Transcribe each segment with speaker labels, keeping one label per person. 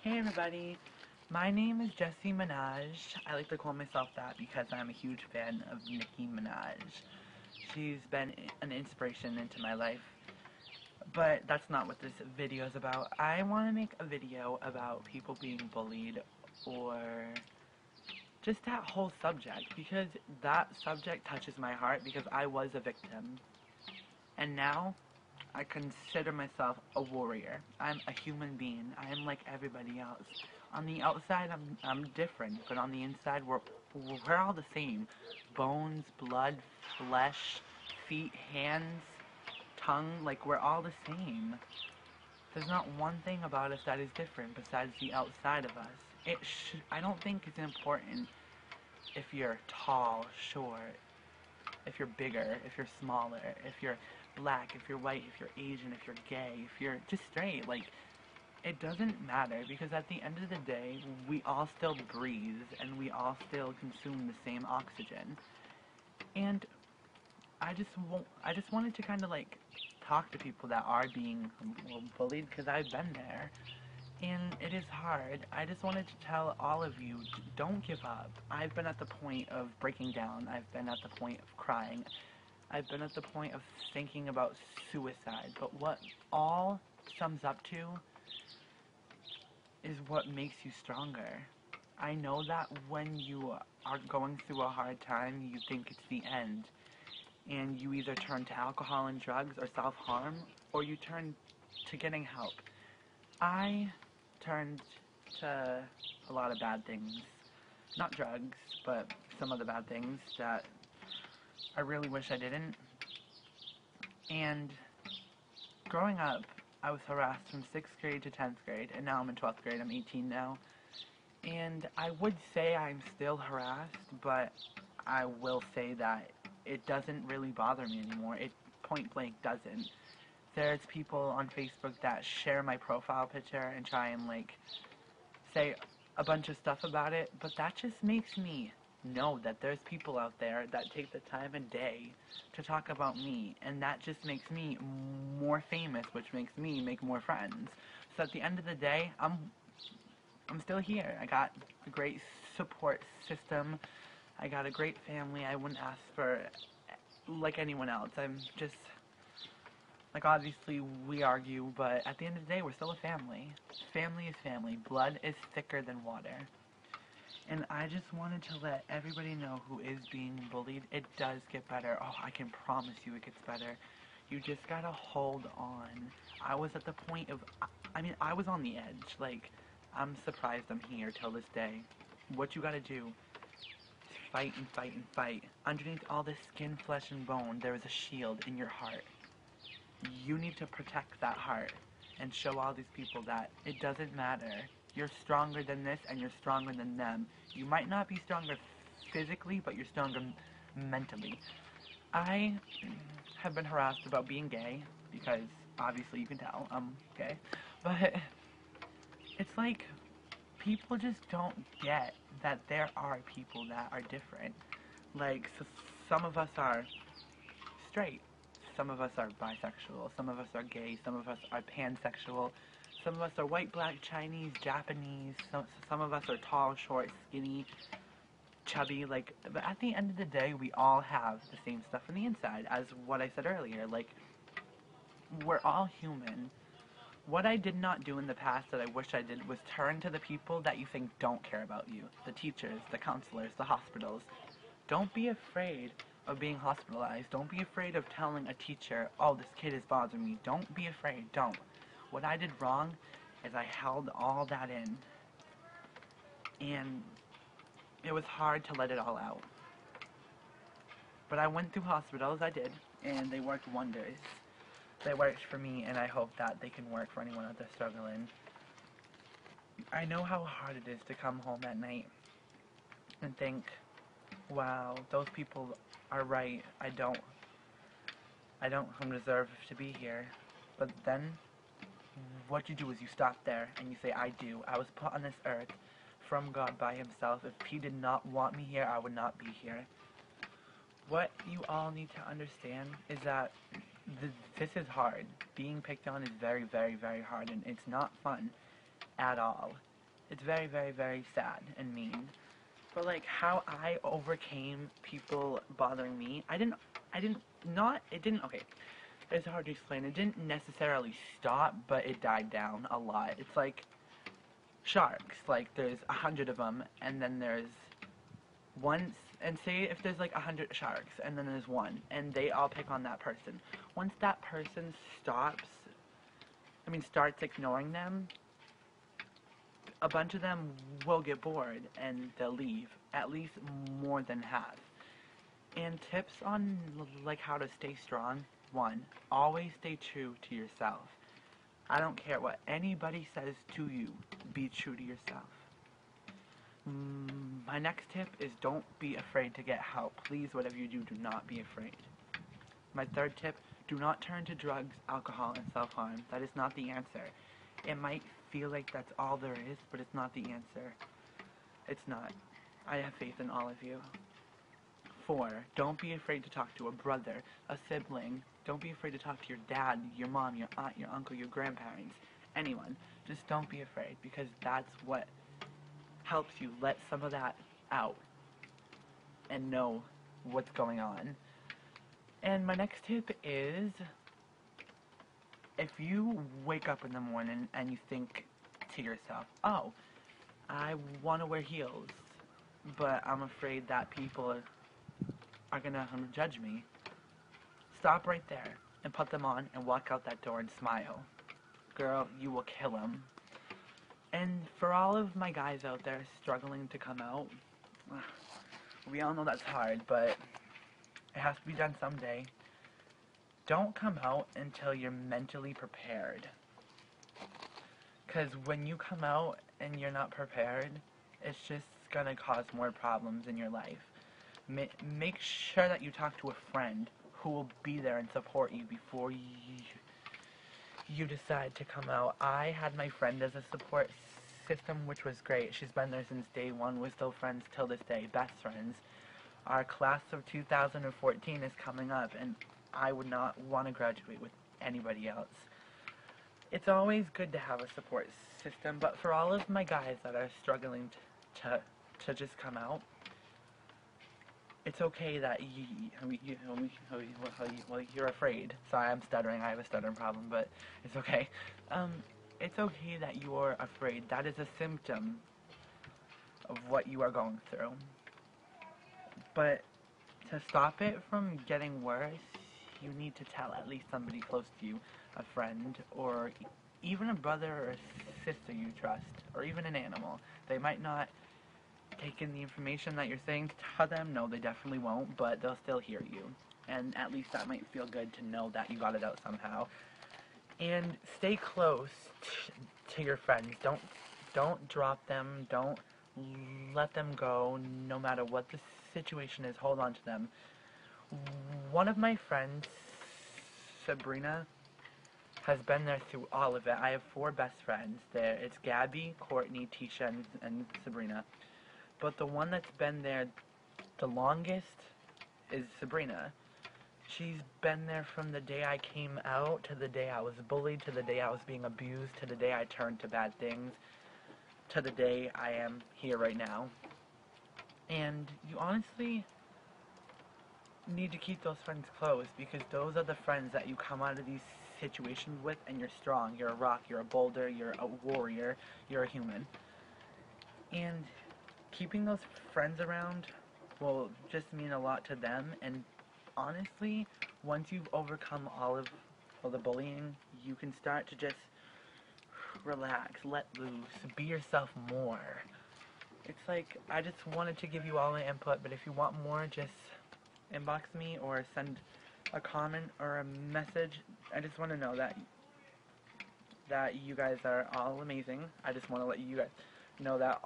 Speaker 1: Hey everybody, my name is Jessie Minaj. I like to call myself that because I'm a huge fan of Nicki Minaj. She's been an inspiration into my life, but that's not what this video is about. I want to make a video about people being bullied or just that whole subject because that subject touches my heart because I was a victim. And now I consider myself a warrior. I'm a human being. I am like everybody else. On the outside, I'm different, but on the inside, we're all the same. Bones, blood, flesh, feet, hands, tongue, like we're all the same. There's not one thing about us that is different besides the outside of us. I don't think it's important if you're tall, short, if you're bigger, if you're smaller, if you're black, if you're white, if you're Asian, if you're gay, if you're just straight, like, it doesn't matter because at the end of the day, we all still breathe and we all still consume the same oxygen. And I just wanted to kind of like talk to people that are being bullied because I've been there. And it is hard. I just wanted to tell all of you, don't give up. I've been at the point of breaking down. I've been at the point of crying. I've been at the point of thinking about suicide. But what all sums up to is what makes you stronger. I know that when you are going through a hard time, you think it's the end. And you either turn to alcohol and drugs or self-harm, or you turn to getting help. I turned to a lot of bad things. Not drugs, but some of the bad things that I really wish I didn't. And growing up, I was harassed from 6th grade to 10th grade, and now I'm in 12th grade. I'm 18 now. And I would say I'm still harassed, but I will say that it doesn't really bother me anymore. It point blank doesn't. There's people on Facebook that share my profile picture and try and like say a bunch of stuff about it, but that just makes me know that there's people out there that take the time of day to talk about me, and that just makes me more famous, which makes me make more friends. So at the end of the day, I'm still here. I got a great support system. I got a great family. I wouldn't ask for like anyone else. I'm just like, obviously we argue, but at the end of the day, we're still a family. Family is family. Blood is thicker than water. And I just wanted to let everybody know who is being bullied, it does get better. Oh, I can promise you it gets better. You just gotta hold on. I was at the point of, I was on the edge. Like, I'm surprised I'm here till this day. What you gotta do is fight and fight and fight. Underneath all this skin, flesh, and bone, there is a shield in your heart. You need to protect that heart and show all these people that it doesn't matter. You're stronger than this and you're stronger than them. You might not be stronger physically, but you're stronger mentally. I have been harassed about being gay because obviously you can tell I'm gay. But it's like people just don't get that there are people that are different. Like, so some of us are straight. Some of us are bisexual, some of us are gay, some of us are pansexual, some of us are white, black, Chinese, Japanese, some of us are tall, short, skinny, chubby, like, but at the end of the day, we all have the same stuff on the inside, as what I said earlier, like, we're all human. What I did not do in the past that I wish I did was turn to the people that you think don't care about you, the teachers, the counselors, the hospitals. Don't be afraid of being hospitalized. Don't be afraid of telling a teacher, oh, this kid is bothering me. Don't be afraid. Don't. What I did wrong is I held all that in. And it was hard to let it all out. But I went through hospitals, I did, and they worked wonders. They worked for me, and I hope that they can work for anyone out there struggling. I know how hard it is to come home at night and think, wow, those people are right. I don't deserve to be here. But then, what you do is you stop there and you say, I do. I was put on this earth from God by himself. If he did not want me here, I would not be here. What you all need to understand is that this is hard. Being picked on is very, very, very hard, and it's not fun at all. It's very, very, very sad and mean. But like how I overcame people bothering me, okay, it's hard to explain. It didn't necessarily stop, but it died down a lot. It's like sharks. Like there's 100 of them, and then there's once, and say if there's like 100 sharks, and then there's one, and they all pick on that person. Once that person starts ignoring them, a bunch of them will get bored and they'll leave. At least more than half. And tips on like how to stay strong. 1. Always stay true to yourself. I don't care what anybody says to you. Be true to yourself. My next tip is don't be afraid to get help. Please, whatever you do, do not be afraid. My third tip, do not turn to drugs, alcohol, and self-harm. That is not the answer. It might feel like that's all there is, but it's not the answer. It's not. I have faith in all of you. 4. Don't be afraid to talk to a brother, a sibling. Don't be afraid to talk to your dad, your mom, your aunt, your uncle, your grandparents, anyone. Just don't be afraid, because that's what helps you let some of that out and know what's going on. And my next tip is, if you wake up in the morning and you think to yourself, oh, I want to wear heels, but I'm afraid that people are going to judge me. Stop right there and put them on and walk out that door and smile. Girl, you will kill them. And for all of my guys out there struggling to come out, we all know that's hard, but it has to be done someday. Don't come out until you're mentally prepared. Because when you come out and you're not prepared, it's just going to cause more problems in your life. Make sure that you talk to a friend who will be there and support you before you decide to come out. I had my friend as a support system, which was great. She's been there since day one. We're still friends till this day, best friends. Our class of 2014 is coming up, and I would not want to graduate with anybody else. It's always good to have a support system, but for all of my guys that are struggling to just come out, it's okay that you're afraid. Sorry, I'm stuttering. I have a stuttering problem, but it's okay. It's okay that you're afraid. That is a symptom of what you are going through. But to stop it from getting worse, you need to tell at least somebody close to you, a friend, or even a brother or a sister you trust, or even an animal. They might not take in the information that you're saying to them. No, they definitely won't, but they'll still hear you. And at least that might feel good to know that you got it out somehow. And stay close to your friends. Don't drop them. Don't let them go, no matter what the situation is. Hold on to them. One of my friends, Sabrina, has been there through all of it. I have 4 best friends there. It's Gabby, Courtney, Tisha, and Sabrina. But the one that's been there the longest is Sabrina. She's been there from the day I came out, to the day I was bullied, to the day I was being abused, to the day I turned to bad things, to the day I am here right now. And you honestly need to keep those friends close, because those are the friends that you come out of these situations with, and you're strong. You're a rock, you're a boulder, you're a warrior, you're a human. And keeping those friends around will just mean a lot to them. And honestly, once you've overcome all the bullying, you can start to just relax, let loose, be yourself more. It's like, I just wanted to give you all my input, but if you want more, just inbox me or send a comment or a message. I just want to know that you guys are all amazing. I just want to let you guys know that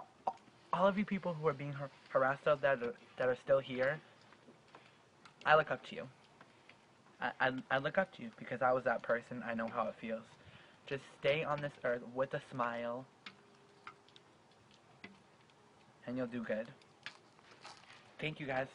Speaker 1: all of you people who are being harassed out there that are still here, I look up to you. I look up to you because I was that person. I know how it feels. Just stay on this earth with a smile, and you'll do good. Thank you, guys.